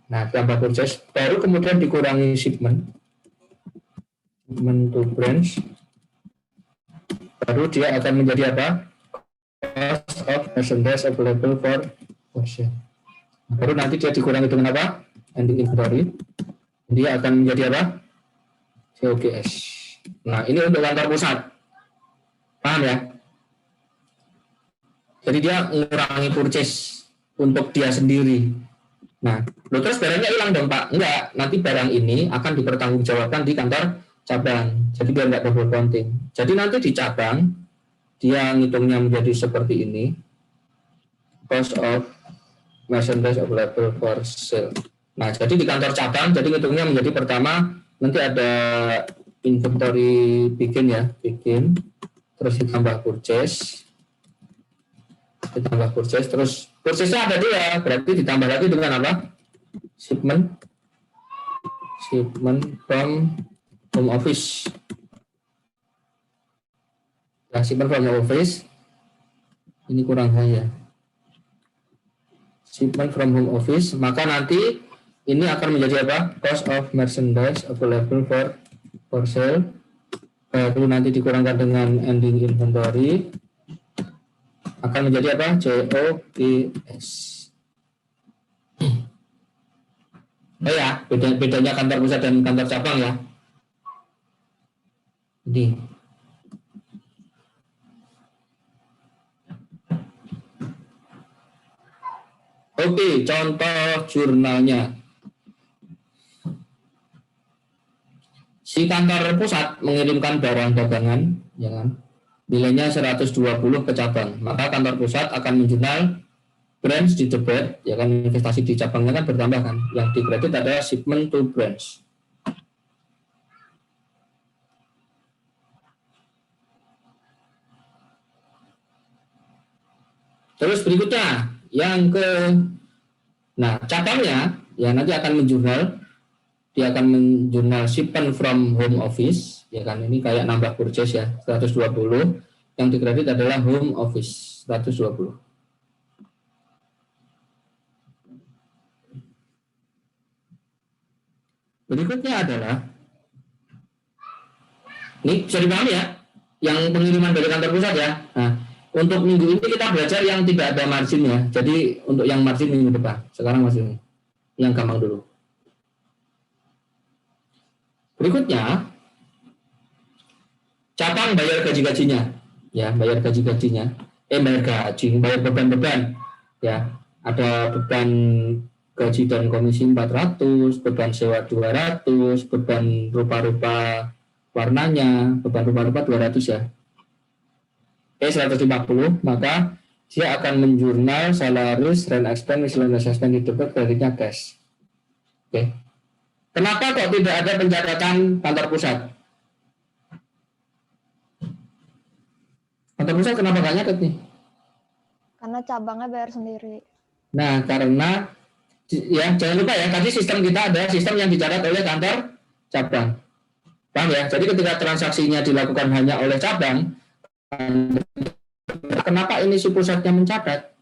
Nah, tambah purchase, baru kemudian dikurangi shipment to branch, baru dia akan menjadi apa? Cost of merchandise available for sale. Baru nanti dia dikurangi dengan apa? Ending inventory. Dia akan menjadi apa? COGS. Nah, ini untuk kantor pusat. Paham ya? Jadi dia mengurangi purchase untuk dia sendiri. Nah, terus barangnya hilang dong Pak? Enggak, nanti barang ini akan dipertanggungjawabkan di kantor cabang. Jadi biar nggak double counting. Jadi nanti di cabang dia ngitungnya menjadi seperti ini. Cost of merchandise available for sale. Nah, jadi di kantor cabang jadi ngitungnya menjadi pertama nanti ada inventory bikin, terus ditambah purchase, terus purchase-nya ada dua, berarti ditambah lagi dengan apa? Shipment from home office. Nah, shipment from home office ini kurang saya. Shipment from home office, maka nanti ini akan menjadi apa? Cost of merchandise available for sale. Baru nanti dikurangkan dengan ending inventory akan menjadi apa? COGS. Ya, bedanya kantor pusat dan kantor cabang ya. Ini. Oke, contoh jurnalnya. Si kantor pusat mengirimkan barang dagangan, ya kan? Nilainya 120 ke cabang. Maka kantor pusat akan menjurnal branch di debit, ya kan, investasi di cabangnya kan bertambah kan. Yang di kredit adalah shipment to branch. Terus berikutnya yang ke, nah cabangnya ya nanti akan menjurnal, dia akan menjurnal shipment from home office, ya kan, ini kayak nambah purchase ya 120, yang dikredit adalah home office 120. Berikutnya adalah, ini bisa dipahami ya, yang pengiriman dari kantor pusat ya. Nah, untuk minggu ini kita belajar yang tidak ada margin ya. Jadi untuk yang margin minggu depan. Sekarang masih yang gampang dulu. Berikutnya, cabang bayar gaji-gajinya. Ya, bayar gaji-gajinya. Bayar gaji, bayar beban-beban. Ya, ada beban gaji dan komisi 400, beban sewa 200, beban rupa-rupa warnanya, beban rupa-rupa 200 ya. 150, maka dia akan menjurnal salaries, rent expense, miscellaneous expense di debit, kreditnya cash. Oke. Kenapa kok tidak ada pencatatan kantor pusat? Kantor pusat kenapa gak nyatet nih? Karena cabangnya bayar sendiri. Nah, karena ya jangan lupa ya, tadi sistem kita ada sistem yang dicatat oleh kantor cabang. Paham ya? Jadi ketika transaksinya dilakukan hanya oleh cabang, kenapa ini si pusatnya mencatat?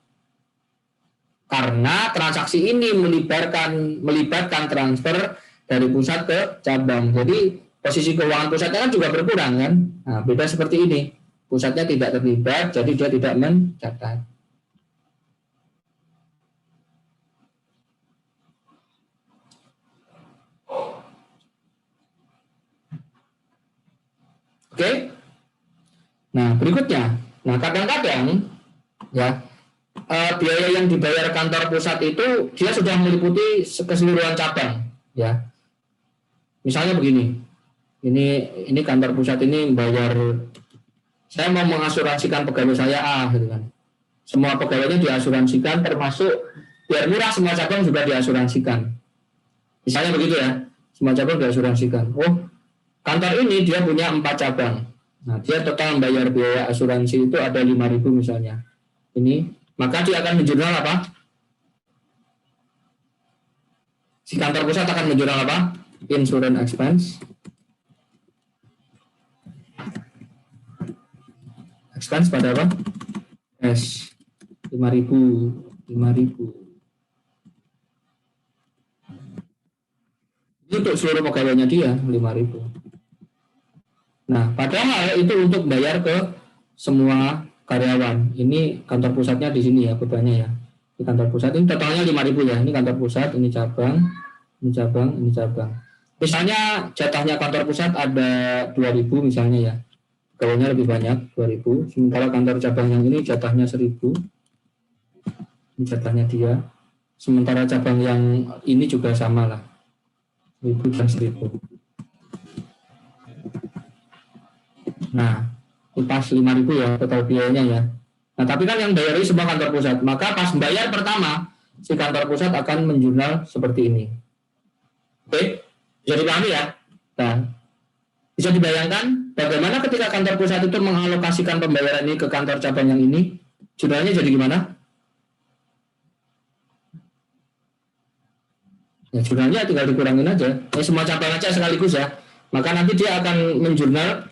Karena transaksi ini melibatkan transfer dari pusat ke cabang. Jadi posisi keuangan pusatnya kan juga berkurang kan? Nah, beda seperti ini. Pusatnya tidak terlibat, jadi dia tidak mencatat. Oke? Nah, berikutnya. Nah, kadang-kadang ya biaya yang dibayar kantor pusat itu dia sudah meliputi keseluruhan cabang, ya. Misalnya begini. Ini kantor pusat ini bayar, saya mau mengasuransikan pegawai saya A gitu kan. Semua pegawainya diasuransikan, termasuk biar murah semua cabang juga diasuransikan. Misalnya begitu ya. Semua cabang diasuransikan. Oh, kantor ini dia punya 4 cabang. Nah, dia total membayar biaya asuransi itu ada 5.000 misalnya. Ini, maka dia akan menjurnal apa? Si kantor pusat akan menjurnal apa? Insurance expense. Expense pada apa? S 5.000. Itu untuk seluruh pegawainya dia 5.000. Nah, padahal itu untuk bayar ke semua karyawan. Ini kantor pusatnya di sini ya, bebannya ya. Di kantor pusat ini totalnya 5.000 ya. Ini kantor pusat, ini cabang, ini cabang, ini cabang. Misalnya jatahnya kantor pusat ada 2.000 misalnya ya. Pegawainya lebih banyak 2.000. Sementara kantor cabang yang ini jatahnya 1.000. Ini jatahnya dia. Sementara cabang yang ini juga sama lah. 1.000 dan 1.000. Nah, pas 5.000 ya total biayanya ya. Nah, tapi kan yang bayar ini semua kantor pusat. Maka pas bayar pertama, si kantor pusat akan menjurnal seperti ini. Oke, bisa dipahami ya? Nah, bisa dibayangkan bagaimana ketika kantor pusat itu mengalokasikan pembayaran ini ke kantor cabang yang ini, jurnalnya jadi gimana? Ya, jurnalnya tinggal dikurangin aja. Semua cabang aja sekaligus ya. Maka nanti dia akan menjurnal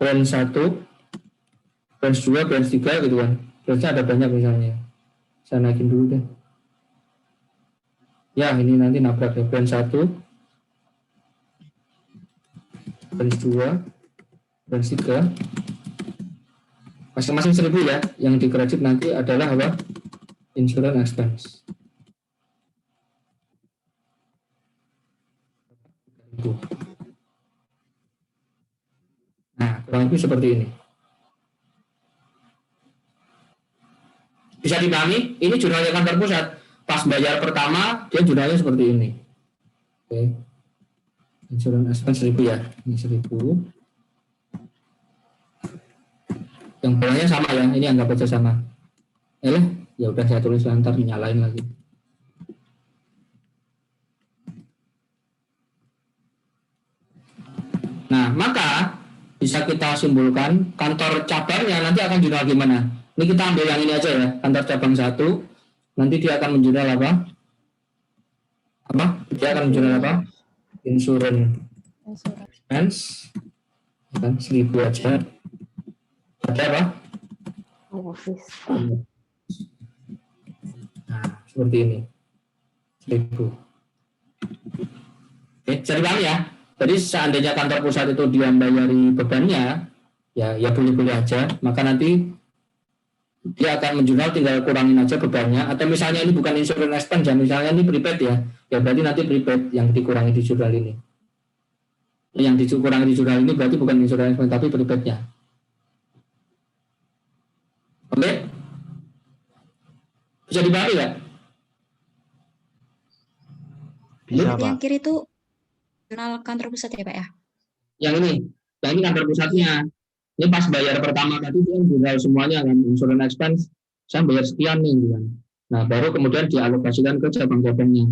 branch 1, branch 2, branch 3 gitu kan. Branchnya ada banyak misalnya. Saya naikin dulu deh. Ya, ini nanti nabrak ya. Branch 1, branch 2, branch 3. Masing-masing 1.000 ya. Yang dikredit nanti adalah apa? Insurance expense. Nah, kurang lebih seperti ini. Bisa dipahami? Ini jurnalnya kantor pusat. Pas bayar pertama, dia jurnalnya seperti ini. Oke. Insurance expense 1000 ya. Ini 1000. Yang bawahnya sama ya. Ini anggap aja sama. Ya udah saya tulis ntar nyalain lagi. Nah, maka bisa kita simpulkan kantor cabangnya nanti akan jurnal gimana? Ini kita ambil yang ini aja ya, kantor cabang 1. Nanti dia akan menjurnal apa? Dia akan menjurnal apa? Insurance expense. Kan 1000 aja. Ada apa? Office. Nah, seperti ini. 1000. Oke, cari bang ya. Jadi seandainya kantor pusat itu dia bayari bebannya, ya boleh-boleh aja. Maka nanti dia akan menjurnal, tinggal kurangin aja bebannya. Atau misalnya ini bukan insurance expense ya, misalnya ini prepaid ya berarti nanti prepaid yang dikurangi di jurnal ini. Yang dikurangi di jurnal ini berarti bukan insurance expense tapi prepaidnya. Oke? Bisa dibagi ya? Bisa, Pak. Yang kiri itu jurnal kantor pusat ya Pak ya? Yang ini kantor pusatnya. Ini pas bayar pertama tadi dia jurnal semuanya kan, insurance expense saya bayar sekian nih kan. Nah baru kemudian dialokasikan ke cabang-cabangnya.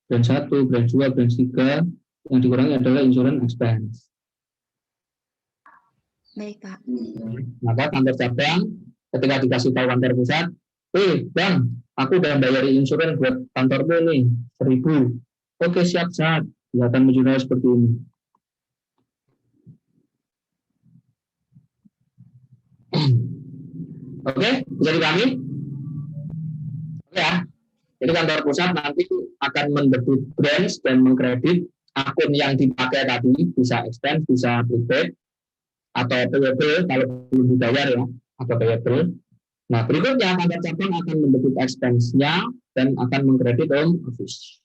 Brand 1, brand 2, brand 3 yang dikurangi adalah insurance expense. Baik Pak. Maka kantor cabang ketika dikasih tahu kantor pusat, bang, aku udah bayari insurance buat kantormu nih 1000. Oke siap, dia akan menjurnal seperti ini. Oke, bisa dipahami? Oke ya. Jadi kantor pusat nanti akan mendebut branch dan mengkredit akun yang dipakai tadi, bisa expense, bisa prepaid, atau payable kalau belum dibayar ya, atau payable. Nah berikutnya kantor cabang akan mendebut expense-nya dan akan mengkredit home office.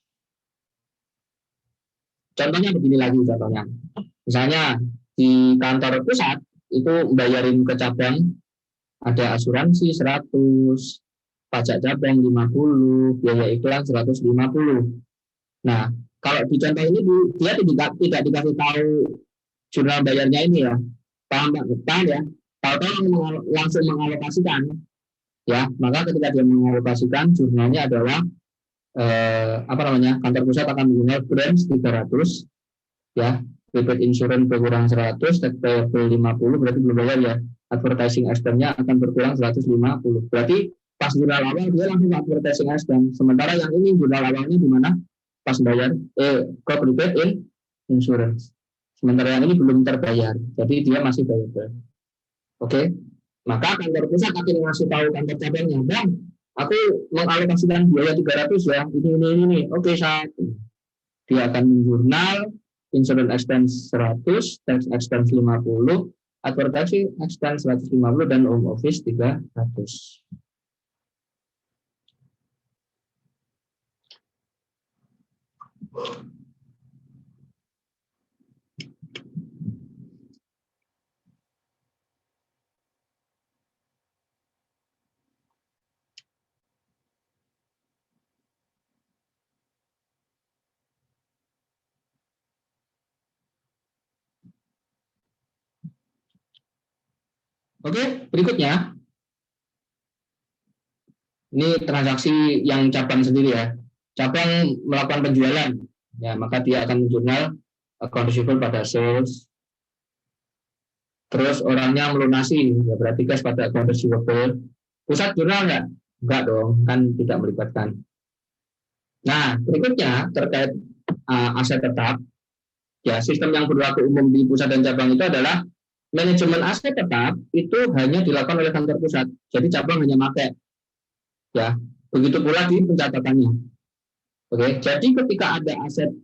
Contohnya begini lagi contohnya. Misalnya di kantor pusat itu bayarin ke cabang ada asuransi 100, pajak cabang 50, biaya iklan 150. Nah, kalau di contoh ini dia tidak dikasih tahu jurnal bayarnya ini ya. Paham ya? Tahu-tahu langsung mengalokasikan. Ya, maka ketika dia mengalokasikan jurnalnya adalah kantor pusat akan menjurnal branch 300 ya, prepaid insurance berkurang 100, tax payable 50 berarti belum bayar ya. Advertising expense-nya akan berkurang 150. Berarti pas jurnal awal dia langsung advertising expense. Sementara yang ini jurnal awalnya di mana? Pas bayar ke prepaid insurance. Sementara yang ini belum terbayar. Jadi dia masih bayar. Oke. Maka kantor pusat akan ngasih tahu kantor cabangnya, "Bang, aku mengalokasikan biaya 300 ya. Ini. Oke, dia akan menjurnal insurance expense 100, tax expense 50, advertising expense 150 dan home office 300. Oke, berikutnya ini transaksi yang cabang sendiri ya. Cabang melakukan penjualan, ya maka dia akan menjurnal account receivable pada sales. Terus orangnya melunasi, ya berarti cash pada account receivable. Pusat jurnal nggak? Enggak dong, kan tidak melibatkan. Nah, berikutnya terkait aset tetap, ya sistem yang berlaku umum di pusat dan cabang itu adalah manajemen aset tetap itu hanya dilakukan oleh kantor pusat. Jadi cabang hanya pakai. Ya, begitu pula di pencatatannya. Oke, jadi ketika ada aset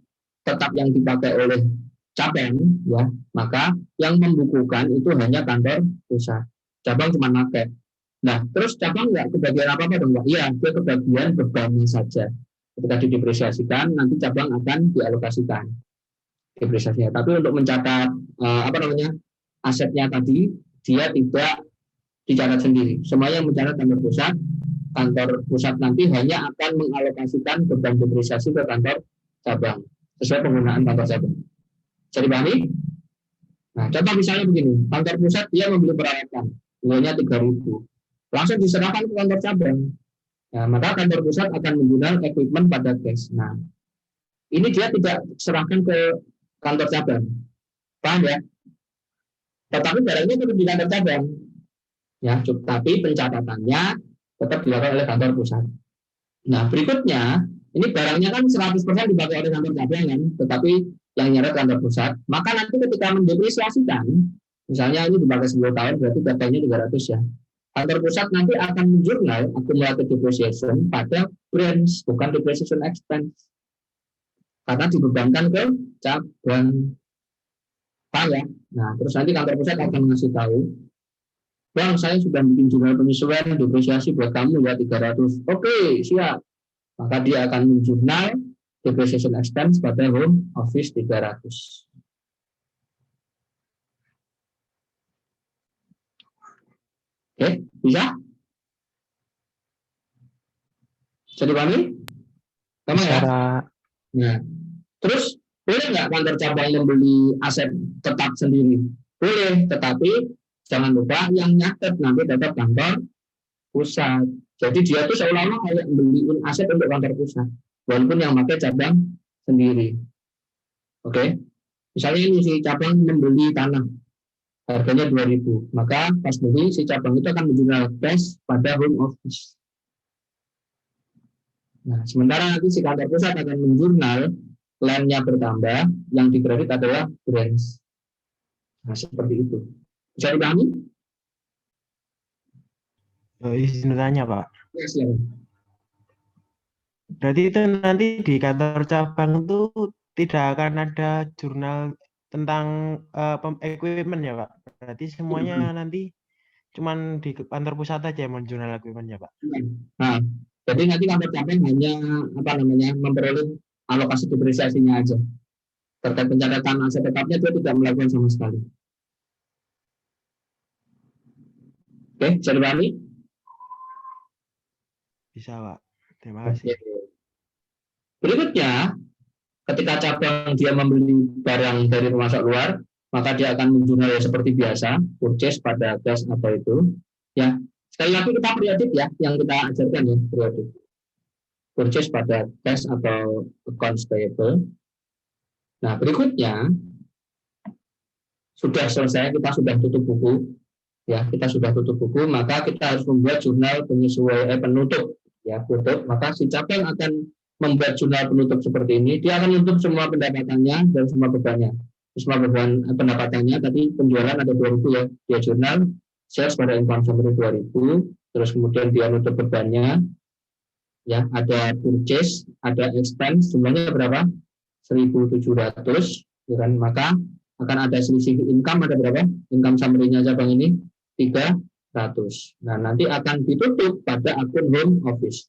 tetap yang dipakai oleh cabang, ya, maka yang membukukan itu hanya kantor pusat. Cabang cuma pakai. Nah, terus cabang nggak kebagian apa-apa dong, Pak? Iya, dia kebagian bebannya saja. Ketika didepresiasikan, nanti cabang akan dialokasikan depresiasinya. Tapi untuk mencatat asetnya tadi, dia tidak dicatat sendiri. Semuanya mencatat kantor pusat. Kantor pusat nanti hanya akan mengalokasikan beban depresiasi ke kantor cabang sesuai penggunaan kantor cabang. Bisa dipahami? Nah, contoh misalnya begini, kantor pusat dia membeli peralatan, nilainya 3.000, langsung diserahkan ke kantor cabang. Nah, maka kantor pusat akan menggunakan equipment pada cash. Nah, ini dia tidak serahkan ke kantor cabang, paham ya? Tetapi barangnya tetap di kantor cabang, ya. Tapi pencatatannya tetap dilakukan oleh kantor pusat. Nah, berikutnya, ini barangnya kan 100% dipakai oleh kantor cabang kan, tetapi yang nyeret kantor pusat, maka nanti ketika mendepresiasikan, misalnya ini dipakai 10 tahun, berarti datanya 300 ya. Kantor pusat nanti akan menjurnal accumulated depreciation pada branch, bukan depreciation expense. Karena dibebankan ke cabang. Paham ya? Nah, terus nanti kantor pusat akan ngasih tahu, Bang, saya sudah bikin jurnal penyesuaian depresiasi buat kamu ya 300. Oke, siap. Maka dia akan menjurnal depreciation expense pada home office 300. Oke, bisa? Bisa dipahami? Sama ya? Secara Nah, terus boleh nggak kantor cabang membeli aset tetap sendiri? Boleh, tetapi jangan lupa yang nyatet nanti tetap kantor pusat. Jadi dia tuh seolah-olah kayak beliin aset untuk kantor pusat, walaupun yang pakai cabang sendiri. Oke, misalnya ini si cabang membeli tanah, harganya 2.000, maka pas beli si cabang itu akan menjual cash pada home office. Nah, sementara nanti si kantor pusat akan menjurnal land-nya bertambah, yang dikredit adalah branch. Nah, seperti itu. Bisa dipahami? izin tanya, Pak. Ya, silakan. Berarti itu nanti di kantor cabang itu tidak akan ada jurnal tentang equipment ya, Pak? Berarti semuanya nanti cuman di kantor pusat aja yang menjurnal equipment ya, Pak? Nah, jadi nanti kantor cabang hanya memperoleh alokasi depresiasinya aja. Terkait pencatatan aset tetapnya dia tidak melakukan sama sekali. Oke, bisa dipahami? Bisa, Pak. Terima Oke. kasih. Berikutnya, ketika cabang dia membeli barang dari pemasok luar, maka dia akan menjurnal seperti biasa, purchase pada cash atau itu. Ya, sekali lagi kita periodik ya, yang kita ajarkan ya, periodik. Purchase pada cash atau accounts payable. Nah, berikutnya, sudah selesai, kita sudah tutup buku, ya, kita sudah tutup buku, maka kita harus membuat jurnal penutup, ya, tutup. Maka si cabang akan membuat jurnal penutup seperti ini. Dia akan menutup semua pendapatannya dan semua bebannya. Semua beban pendapatannya tadi penjualan ada 2.000 ya, dia jurnal sales pada income summary 2.000, terus kemudian dia nutup bebannya, ya, ada purchase, ada expense, jumlahnya berapa? 1.700, ya kan? Maka akan ada selisih income, ada berapa? Income summary-nya cabang ini 300. Nah, nanti akan ditutup pada akun home office.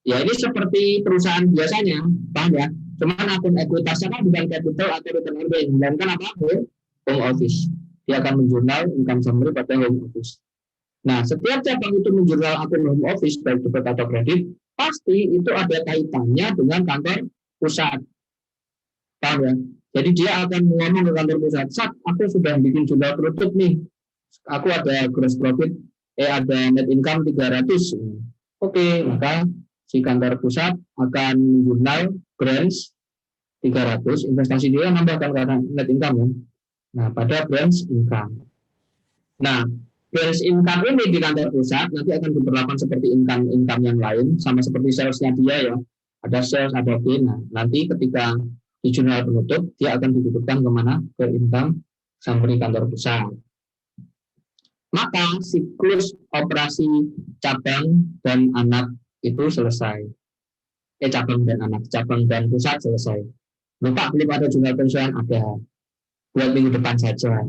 Ya, ini seperti perusahaan biasanya, paham ya? Cuman akun ekuitasnya kan bukan capital atau return earning, melainkan apa? Home office. Dia akan menjurnal income summary pada home office. Nah, setiap cabang itu menjurnal akun home office, baik debit atau kredit, pasti itu ada kaitannya dengan kantor pusat. Paham ya? Jadi dia akan ngomong ke kantor pusat, "Sat, aku sudah bikin jurnal penutup nih. Aku ada gross profit, ada net income 300. Oke, maka si kantor pusat akan menjurnal branch 300, investasi dia nambahkan karena net income ya. Nah, pada branch income. Nah, branch income ini di kantor pusat nanti akan diperlakukan seperti income yang lain, sama seperti salesnya dia ya. Ada sales, ada gain. Nah, nanti ketika di jurnal penutup, dia akan ditutupkan kemana? Ke income summary kantor pusat. Maka siklus operasi cabang dan anak itu selesai. Cabang dan pusat selesai. Lupa belum ada jurnal penyesuaian, ada. Buat minggu depan saja.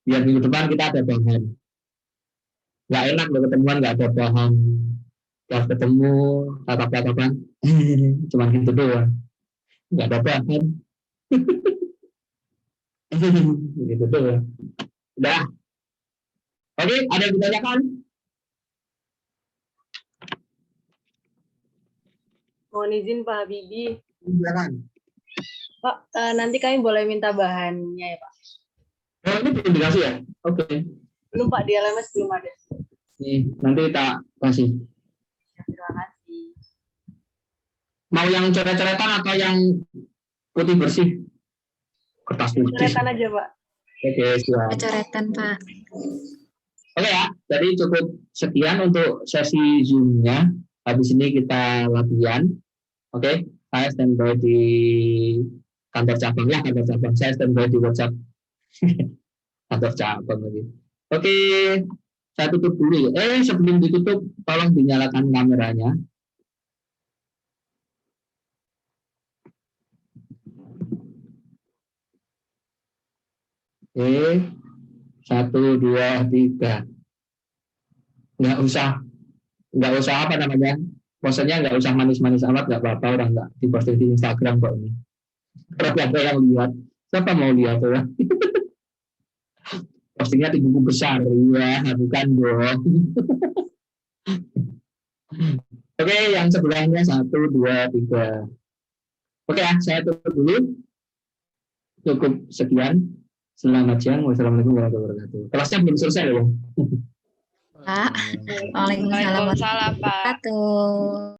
Biar minggu depan kita ada bahan. Nggak enak loh ketemuan nggak ada bahan. Pas ketemu tatap-tatapan, cuma gitu doang. Nggak ada bahan. Gitu doang. Udah. Oke, ada yang ditanyakan? Mohon izin Pak Habibie. Silakan. Pak, nanti kami boleh minta bahannya ya Pak. Oh, ini belum dikasih ya? Oke. Belum Pak, di LMS belum ada. Nih, nanti tak kasih. Terima kasih. Mau yang coret-coretan atau yang putih bersih? Kertas putih. Coretan aja Pak. Oke, siap. Coretan, Pak. Oke ya, jadi cukup sekian untuk sesi Zoom-nya. Habis ini kita latihan. Oke, saya standby di kantor cabang ya, kantor cabang. Saya standby di WhatsApp kantor cabang lagi. Oke, saya tutup dulu. Sebelum ditutup, tolong dinyalakan kameranya. Oke, 1, 2, 3. Nggak usah apa namanya, posenya nggak usah manis-manis amat, nggak apa-apa, orang nggak diposting di Instagram kok ini. Kalau ada yang lihat, siapa mau lihat ya? Postingnya di buku besar, ya, bukan dong. Oke, yang sebelahnya 1, 2, 3. Oke ya, saya tutup dulu. Cukup sekian. Selamat siang. Wassalamualaikum warahmatullahi wabarakatuh. Kelasnya belum selesai loh. Pak. Waalaikumsalam Waalaikumsalam Pak. warahmatullahi wabarakatuh.